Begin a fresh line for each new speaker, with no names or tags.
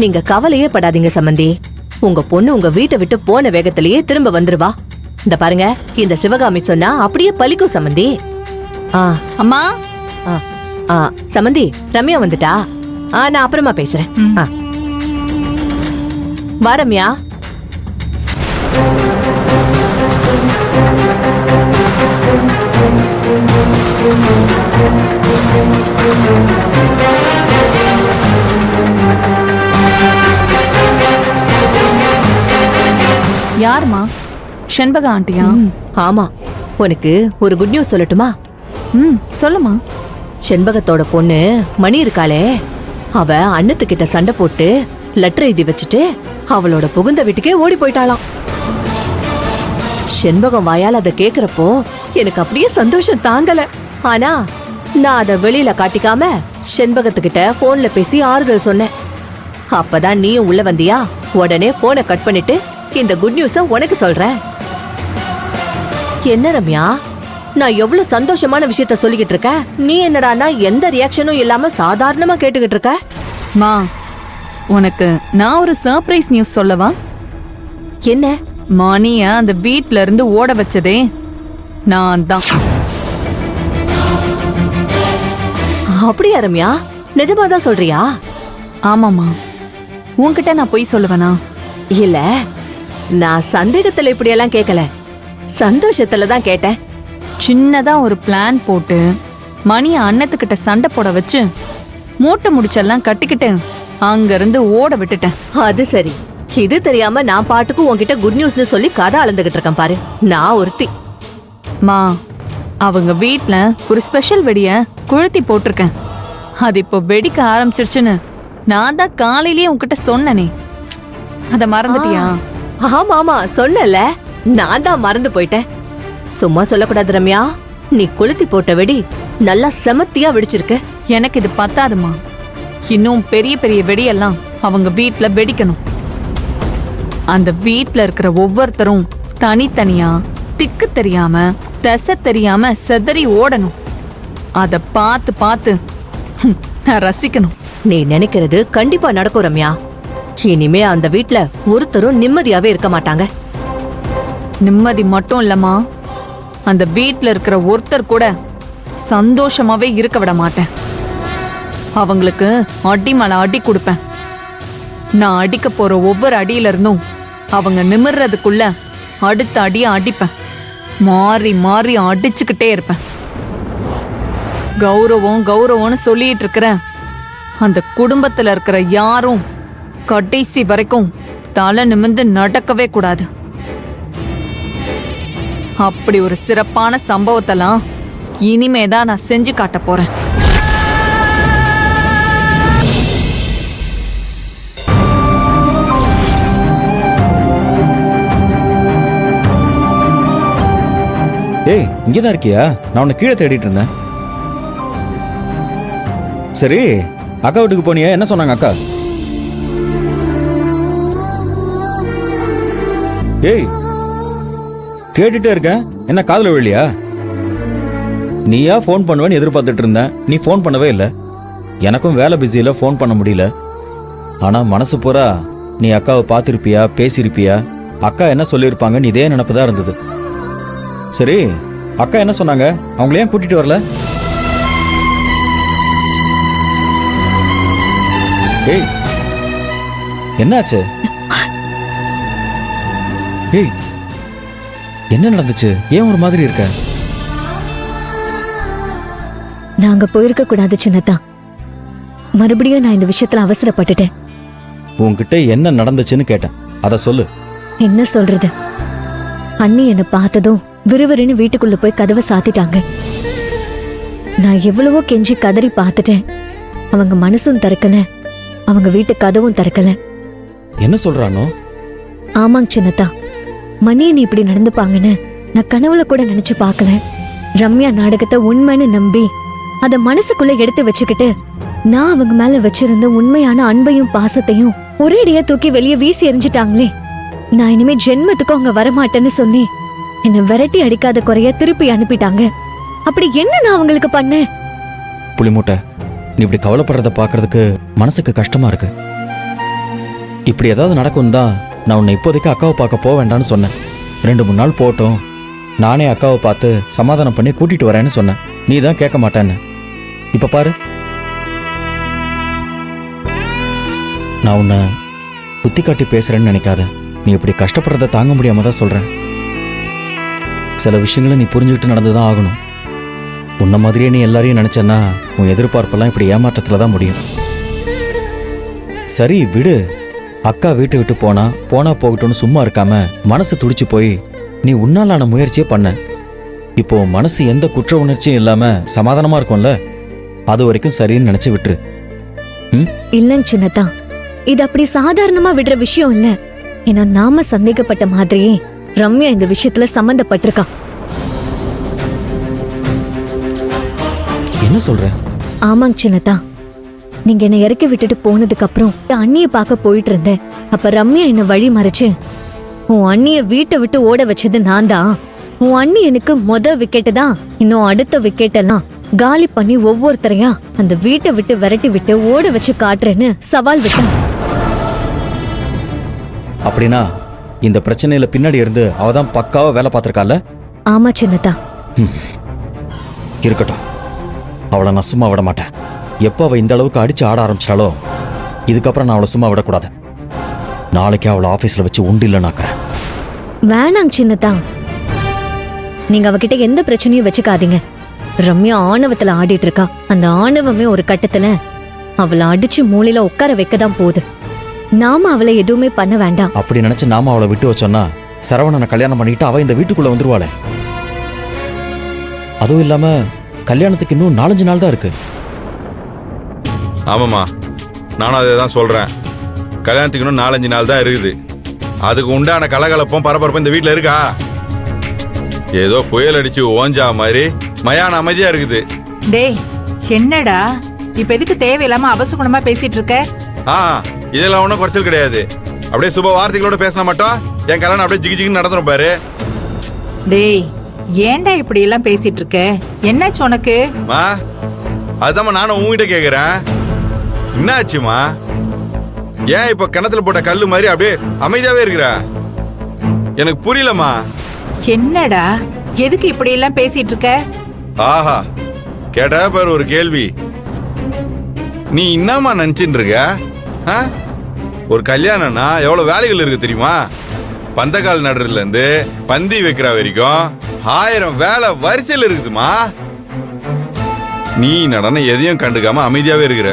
நீங்க கவலையே படாதீங்க சம்பந்தி. உங்க பொண்ணு உங்க வீட்டை விட்டு போன வேகத்திலேயே திரும்ப வந்துருவா. இந்த பாருங்க, இந்த சிவகாமி சொன்னா அப்படியே பலிக்கும் சம்பந்தி.
அம்மா.
சம்பந்தி, ரம்யா வந்துட்டா? நான் அப்புறமா பேசுறேன். வா ரம்யா.
யாருமா? செண்பகா ஆண்டியா?
ஆமா. உனக்கு ஒரு குட் நியூஸ் சொல்லட்டுமா?
சொல்லுமா.
செண்பகத்தோட பொண்ணு மணி இருக்காளே, அவ அண்ணத்துக்கிட்ட சண்டை போட்டு லெட்டர் எழுதி வச்சுட்டு அவளோட புகுந்த வீட்டுக்கே ஓடி போயிட்டாளாம். செண்பகம் வாயால் அதை கேக்குறப்போ எனக்கு அப்படியே சந்தோஷம் தாங்கல. ஆனா நான் அதை வெளியில காட்டிக்காம செண்பகத்துக்கிட்ட போன்ல பேசி ஆறுதல் சொன்னேன். அப்பதான் நீயும் உள்ள வந்தியா, உடனே போனை கட் பண்ணிட்டு இந்த குட் நியூஸ உனக்கு சொல்றேன். என்ன ரம்யா, நான் எவ்வளவு சந்தோஷமான விஷயத்த சொல்லிக்கிட்டு இருக்க, நீ என்னடானா எந்த ரியாக்ஷனும் இல்லாம சாதாரணமா கேட்டுக்கிட்டு இருக்க?
மா, உனக்கு நான் ஒரு சர்ப்ரைஸ் நியூஸ் சொல்லவா?
என்ன?
மணிய அந்த வீட்ல இருந்து ஓட வச்சதே நான் தான்.
அப்படியா ரம்யா? நிஜமாதான் சொல்றியா?
ஆமாமா. உன்கிட்ட நான் போய் சொல்லுவேனா?
இல்ல, நான் சந்தேகத்துல இப்படியெல்லாம் கேட்கல, சந்தோஷத்துல தான் கேட்டேன்.
சின்னதா ஒரு பிளான் போட்டு மணிய அண்ணத்துக்கிட்ட சண்டை போட வச்சு மூட்டை முடிச்செல்லாம் கட்டிக்கிட்டு அங்க இருந்து ஓட விட்டுட்டேன்.
அது சரி. இது தெரியாம நான் பாட்டுக்கு உன்கிட்ட குட் நியூஸ்னு சொல்லி கதை அளந்துகிட்டு இருக்கேன் பாரு. நான் ஒருத்தி.
மா, அவங்க வீட்ல ஒரு ஸ்பெஷல் வெடிய கொளுத்தி போட்டிருக்கேன். அது இப்போ வெடிக்க ஆரம்பிச்சிருச்சுன்னு நான் தான் காலையிலேயே உன்கிட்ட சொன்னனே, அத மறந்துட்டியா?
ஆமா ஆமா சொன்னல, நான் தான் மறந்து போயிட்டேன். சும்மா சொல்லக்கூடாது ரம்யா, நீ கொளுத்தி போட்ட வெடி நல்லா செமத்தியா வெடிச்சிருக்கு.
எனக்கு இது பத்தாதுமா, இன்னும் பெரிய பெரிய வெடியெல்லாம் அவங்க வீட்ல வெடிக்கணும். அந்த வீட்ல இருக்கிற ஒவ்வொருத்தரும் தனித்தனியா திக்கு தெரியாம திசை தெரியாம செதறி ஓடணும். அத பார்த்து பார்த்து நான் ரசிக்கணும்.
நீ நினைக்கிறது கண்டிப்பா நடக்கும் ரம்யா. இனிமே அந்த வீட்ல ஒருத்தரும் நிம்மதியாவே இருக்க மாட்டாங்க.
நிம்மதி மட்டும் இல்லம்மா, அந்த வீட்ல இருக்கிற ஒருத்தர் கூட சந்தோஷமாவே இருக்க விட மாட்டேன். அவங்களுக்கு அடி மேல அடி கொடுப்பேன். நான் அடிக்க போற ஒவ்வொரு அடியில இருந்தும் அவங்க நிமிர்றதுக்குள்ள அடுத்த அடிய அடிப்பேன். மாறி மாறி அடிச்சுக்கிட்டே இருப்பேன். கௌரவம் கௌரவம்னு சொல்லிட்டு இருக்கிற அந்த குடும்பத்துல இருக்கிற யாரும் கடைசி வரைக்கும் தலை நிமிர்ந்து நடக்கவே கூடாது. அப்படி ஒரு சிறப்பான சம்பவத்தெல்லாம் இனிமேதான் நான் செஞ்சு காட்ட போறேன்.
ஏய், இங்கதான் இருக்கியா? நான் உன்னை கீழே தேடிட்டு இருந்தேன். சரி, அக்கா வீட்டுக்கு போனியா? என்ன சொன்னாங்க அக்கா? ஏய், கேட்டுட்டே இருக்கேன், என்ன காதுல விழலையா? நீயா ஃபோன் பண்ணுவேன்னு எதிர்பார்த்துட்டு இருந்தேன், நீ ஃபோன் பண்ணவே இல்லை. எனக்கும் வேலை பிஸியில ஃபோன் பண்ண முடியல. ஆனா மனசு பூரா நீ அக்காவை பார்த்திருப்பியா, பேசியிருப்பியா, அக்கா என்ன சொல்லியிருப்பாங்கன்னு இதே நினப்பு தான் இருந்தது. சரி, அக்கா என்ன சொன்னாங்க? அவங்கள ஏன் கூட்டிட்டு வரல? ஏய், என்னாச்சு? ஏய், என்ன நடந்துச்சு? ஏன் ஒரு மாதிரி இருக்க?
நாங்க போயிருக்க கூடாது சின்னதா. மறுபடியும் நான் இந்த விஷயத்துல அவசரப்பட்டுட்டேன்.
உன்கிட்ட என்ன நடந்துச்சுன்னு கேட்டேன், அத சொல்லு.
என்ன சொல்றது? அண்ணி என்ன பார்த்ததும் விறுவிறுன்னு வீட்டுக்குள்ள போய் கதவை சாத்திட்டாங்க. நான் எவ்வளவோ கெஞ்சி கதறி பார்த்துட்டேன். அவங்க மனசும் திறக்கல, அவங்க வீட்டு கதவும் திறக்கல.
என்ன சொல்றானோ?
ஆமாங்க சின்னதா, மணி நீ இப்படி நடந்துப்பாங்கன்னு நான் கனவுல கூட நினைச்சு பார்க்கல. ரம்யா நாடகத்தை உண்மைன்னு நம்பி அத மனசுக்குள்ள எடுத்து வச்சுக்கிட்டு நான் அவங்க மேல வச்சிருந்த உண்மையான அன்பையும் பாசத்தையும் ஒரேடியா தூக்கி வெளியே வீசி எறிஞ்சிட்டாங்களே. நான் இனிமே ஜென்மத்துக்கு அவங்க வரமாட்டேன்னு சொல்லி என்ன விரட்டி அடிக்காத குறைய திருப்பி அனுப்பிட்டாங்க. அப்படி என்ன நான் அவங்களுக்கு பண்ணேன்?
புளிமூட்டை, நீ இப்படி கவலைப்படுறத பாக்குறதுக்கு மனசுக்கு கஷ்டமா இருக்கு. இப்படி ஏதாவது நடக்கும் தான் நான் உன்னை இப்போதைக்கு அக்காவை பார்க்க போக வேண்டாம்னு சொன்னேன். 2-3 நாள் போட்டோம், நானே அக்காவை பார்த்து சமாதானம் பண்ணி கூட்டிட்டு வரேன்னு சொன்னேன். நீ தான் கேட்க மாட்டேன்னு. இப்ப பாரு, நான் உன்னை குத்தி காட்டி பேசுறேன்னு நினைக்காத. நீ இப்படி கஷ்டப்படுறத தாங்க முடியாம தான் சொல்றேன். சில விஷயங்களை நீ புரிஞ்சுக்கிட்டு நடந்துதான் ஆகணும். உன்ன மாதிரியே நீ எல்லாரையும் நினைச்சேன்னா உன் எதிர்பார்ப்பெல்லாம் இப்படி ஏமாற்றத்துல தான் முடியும். சரி விடு, அக்கா வீட்டை விட்டு போனா போகட்டும்னு சும்மா இருக்காம மனசு துடிச்சு போய் நீ உன்னாலான முயற்சியே பண்ண. இப்போ மனசு எந்த குற்ற உணர்ச்சியும் இல்லாம சமாதானமா இருக்கும்ல, அது வரைக்கும் சரின்னு நினைச்சு விட்டுரு.
இல்லைங்க சின்னதா, இது அப்படி சாதாரணமா விடுற விஷயம் இல்ல. ஏன்னா நாம சந்தேகப்பட்ட மாதிரியே ரம்யா இந்த விஷயத்துல சம்பந்தப்பட்டிருக்கா.
என்ன சொல்ற?
ஆமாங்க சின்னதா, நீங்க என்ன இறக்கி விட்டுட்டு போனதுக்கு அப்புறம் அண்ணிய பார்க்க போயிட்டு இருந்தேன். அப்ப ரம்யா என்ன வழி மறைச்சு உன் அண்ணிய வீட்டை விட்டு ஓட வச்சது நான் தான். உன் அண்ணி எனக்கு விக்கெட்டு தான், இன்னும் அடுத்த விக்கெட் எல்லாம் காலி பண்ணி ஒவ்வொருத்தரையா அந்த வீட்டை விட்டு விரட்டி விட்டு ஓட வச்சு காட்டுறேன்னு சவால் விட்டான்.
அப்படின்னா இந்த பிரச்சனையில பின்னாடி இருந்து அவதான் பக்காவா வேலை பார்த்திருக்கால?
ஆமா சின்னதா.
இருக்கட்டும், அவளை நான் சும்மா விட மாட்டேன். எப்போ அவ இந்த அளவுக்கு அடிச்சு ஆட ஆரம்பிச்சாலோ இதுக்கப்புறம் நான் அவளை சும்மா விடக்கூடாது. நாளைக்கு அவளை ஆபீஸ்ல வச்சு உண்டு இல்லைன்னாக்குறேன்.
வேணாங்க சின்னதா, நீங்க அவகிட்ட எந்த பிரச்சனையும் வச்சுக்காதீங்க. ரம்யா ஆணவத்துல ஆடிட்டு இருக்கா. அந்த ஆணவமே ஒரு கட்டத்துல அவளை அடிச்சு மூலையில உட்கார வைக்கதான் போகுது. நாம அவளை எதுவுமே பண்ண வேண்டாம்.
அப்படி நினைச்சு நாம அவளை விட்டு வச்சோன்னா சரவணனை கல்யாணம் பண்ணிட்டு அவ இந்த வீட்டுக்குள்ள வந்துருவாளே. அதுவும் இல்லாம கல்யாணத்துக்கு இன்னும் 4-5 நாள் தான் இருக்கு.
ஆமாம்மா, நானும் அதே தான் சொல்றேன். கல்யாணத்துக்கு இன்னும் 4-5 நாள் தான் இருக்குது. அதுக்கு உண்டான கலகலப்பும் பரபரப்பும் இந்த வீட்டில் இருக்கா? ஏதோ புயல் அடிச்சு ஓஞ்சா மாதிரி மயான அமைதியா இருக்குது.
டேய், என்னடா இப்ப எதுக்கு தேவையில்லாம அபசகுணமா பேசிட்டு இருக்க?
இதெல்லாம் ஒன்றும் குறைச்சல் கிடையாது. அப்படியே சுப வார்த்தைகளோட பேசினா மட்டும் என் கல்யாணம் அப்படியே ஜிகி ஜிகின்னு நடந்துரும் பாரு.
டேய், ஏன்டா இப்படி எல்லாம் பேசிட்டு இருக்க? என்னாச்சு உனக்கு?
அதுதான் நானும் உங்ககிட்ட கேக்குறேன். என்னாச்சுமா? ஏன் இப்ப கிணத்துல போட்ட கல்லு மாதிரி அப்படியே அமைதியாவே இருக்கிற? எனக்கு புரியலமா.
என்னடா, எதுக்கு இப்படி எல்லாம் பேசிட்டு இருக்க?
ஆஹா, கேட்டா பாரு ஒரு கேள்வி. நீ என்னமா நினைச்சிட்டு இருக்க? ஒரு கல்யாணம்னா எவ்வளவு வேலைகள் இருக்கு தெரியுமா? பந்தக்கால் நடுறதுல இருந்து பந்தி வைக்கிற வரைக்கும் 1000 வேலை வரிசையில் இருக்குதுமா. நீ நடன எதையும் கண்டுக்காம அமைதியாவே இருக்கிற.